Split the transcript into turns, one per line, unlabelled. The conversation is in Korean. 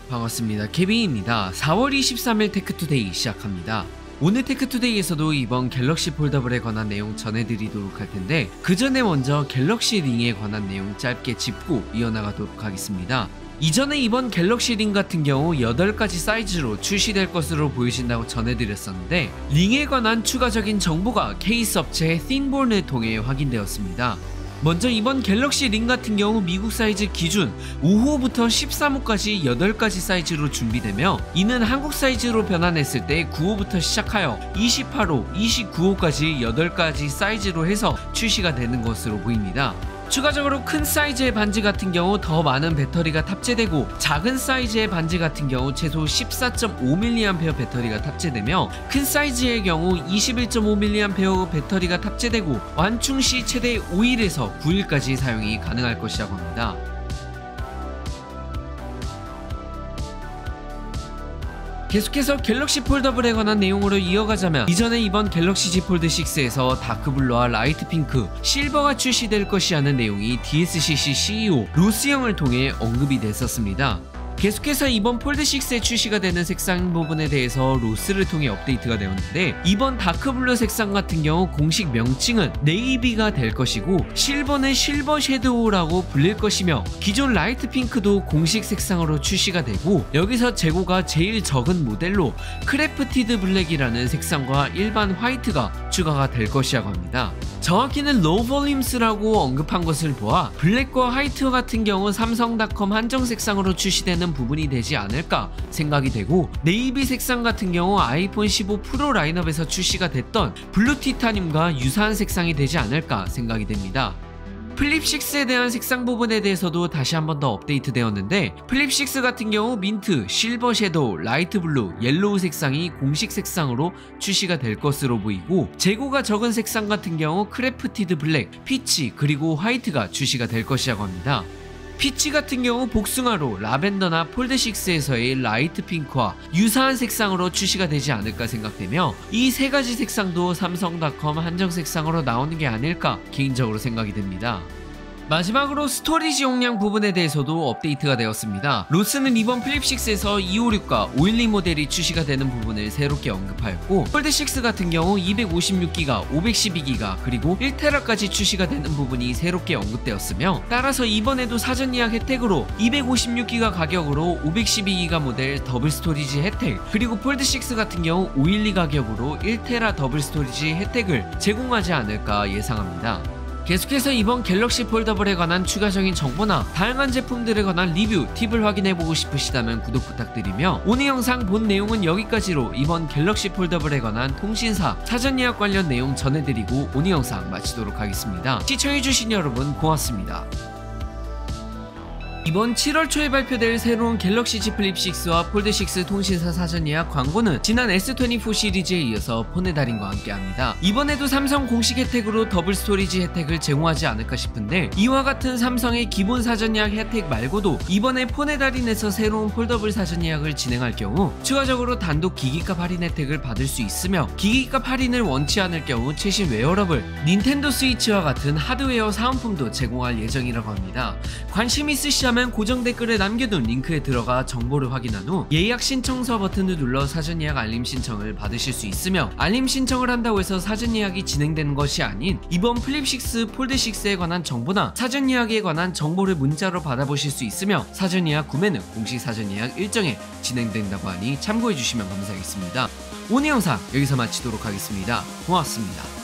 반갑습니다. 케빈입니다. 4월 23일 테크투데이 시작합니다. 오늘 테크투데이에서도 이번 갤럭시 폴더블에 관한 내용 전해드리도록 할 텐데, 그 전에 먼저 갤럭시 링에 관한 내용 짧게 짚고 이어나가도록 하겠습니다. 이전에 이번 갤럭시 링 같은 경우 8가지 사이즈로 출시될 것으로 보여진다고 전해드렸었는데, 링에 관한 추가적인 정보가 케이스 업체 띵본을 통해 확인되었습니다. 먼저 이번 갤럭시 링 같은 경우 미국 사이즈 기준 5호부터 13호까지 8가지 사이즈로 준비되며, 이는 한국 사이즈로 변환했을 때 9호부터 시작하여 28호, 29호까지 8가지 사이즈로 해서 출시가 되는 것으로 보입니다. 추가적으로 큰 사이즈의 반지 같은 경우 더 많은 배터리가 탑재되고, 작은 사이즈의 반지 같은 경우 최소 14.5mAh 배터리가 탑재되며, 큰 사이즈의 경우 21.5mAh 배터리가 탑재되고, 완충 시 최대 5일에서 9일까지 사용이 가능할 것이라고 합니다. 계속해서 갤럭시 폴더블에 관한 내용으로 이어가자면, 이전에 이번 갤럭시 Z 폴드 6에서 다크블루와 라이트 핑크, 실버가 출시될 것이라는 내용이 DSCC CEO 로스 형을 통해 언급이 됐었습니다. 계속해서 이번 폴드6에 출시가 되는 색상 부분에 대해서 로스를 통해 업데이트가 되었는데, 이번 다크블루 색상 같은 경우 공식 명칭은 네이비가 될 것이고, 실버는 실버 섀도우라고 불릴 것이며, 기존 라이트 핑크도 공식 색상으로 출시가 되고, 여기서 재고가 제일 적은 모델로 크래프티드 블랙이라는 색상과 일반 화이트가 추가가 될 것이라고 합니다. 정확히는 로우 볼륨스라고 언급한 것을 보아 블랙과 화이트 같은 경우 삼성닷컴 한정 색상으로 출시되는 부분이 되지 않을까 생각이 되고, 네이비 색상 같은 경우 아이폰 15 프로 라인업에서 출시가 됐던 블루 티타늄과 유사한 색상이 되지 않을까 생각이 됩니다. 플립6에 대한 색상 부분에 대해서도 다시 한 번 더 업데이트 되었는데, 플립6 같은 경우 민트, 실버 섀도우, 라이트 블루, 옐로우 색상이 공식 색상으로 출시가 될 것으로 보이고, 재고가 적은 색상 같은 경우 크래프티드 블랙, 피치, 그리고 화이트가 출시가 될 것이라고 합니다. 피치 같은 경우 복숭아로 라벤더나 폴드6에서의 라이트 핑크와 유사한 색상으로 출시가 되지 않을까 생각되며, 이 세 가지 색상도 삼성닷컴 한정 색상으로 나오는 게 아닐까 개인적으로 생각이 됩니다. 마지막으로 스토리지 용량 부분에 대해서도 업데이트가 되었습니다. 로스는 이번 플립6에서 256과 512 모델이 출시가 되는 부분을 새롭게 언급하였고, 폴드6 같은 경우 256기가, 512기가, 그리고 1테라까지 출시가 되는 부분이 새롭게 언급되었으며, 따라서 이번에도 사전 예약 혜택으로 256기가 가격으로 512기가 모델 더블 스토리지 혜택, 그리고 폴드6 같은 경우 512 가격으로 1테라 더블 스토리지 혜택을 제공하지 않을까 예상합니다. 계속해서 이번 갤럭시 폴더블에 관한 추가적인 정보나 다양한 제품들에 관한 리뷰, 팁을 확인해보고 싶으시다면 구독 부탁드리며, 오늘 영상 본 내용은 여기까지로 이번 갤럭시 폴더블에 관한 통신사 사전 예약 관련 내용 전해드리고 오늘 영상 마치도록 하겠습니다. 시청해주신 여러분 고맙습니다. 이번 7월 초에 발표될 새로운 갤럭시 Z 플립6와 폴드6 통신사 사전 예약 광고는 지난 S24 시리즈에 이어서 폰의 달인과 함께합니다. 이번에도 삼성 공식 혜택으로 더블 스토리지 혜택을 제공하지 않을까 싶은데, 이와 같은 삼성의 기본 사전 예약 혜택 말고도 이번에 폰의 달인에서 새로운 폴더블 사전 예약을 진행할 경우 추가적으로 단독 기기값 할인 혜택을 받을 수 있으며, 기기값 할인을 원치 않을 경우 최신 웨어러블, 닌텐도 스위치와 같은 하드웨어 사은품도 제공할 예정이라고 합니다. 관심 있으시다면 고정 댓글에 남겨둔 링크에 들어가 정보를 확인한 후 예약 신청서 버튼을 눌러 사전 예약 알림 신청을 받으실 수 있으며, 알림 신청을 한다고 해서 사전 예약이 진행되는 것이 아닌 이번 플립6, 폴드6에 관한 정보나 사전 예약에 관한 정보를 문자로 받아보실 수 있으며, 사전 예약 구매는 공식 사전 예약 일정에 진행된다고 하니 참고해 주시면 감사하겠습니다. 오늘 영상 여기서 마치도록 하겠습니다. 고맙습니다.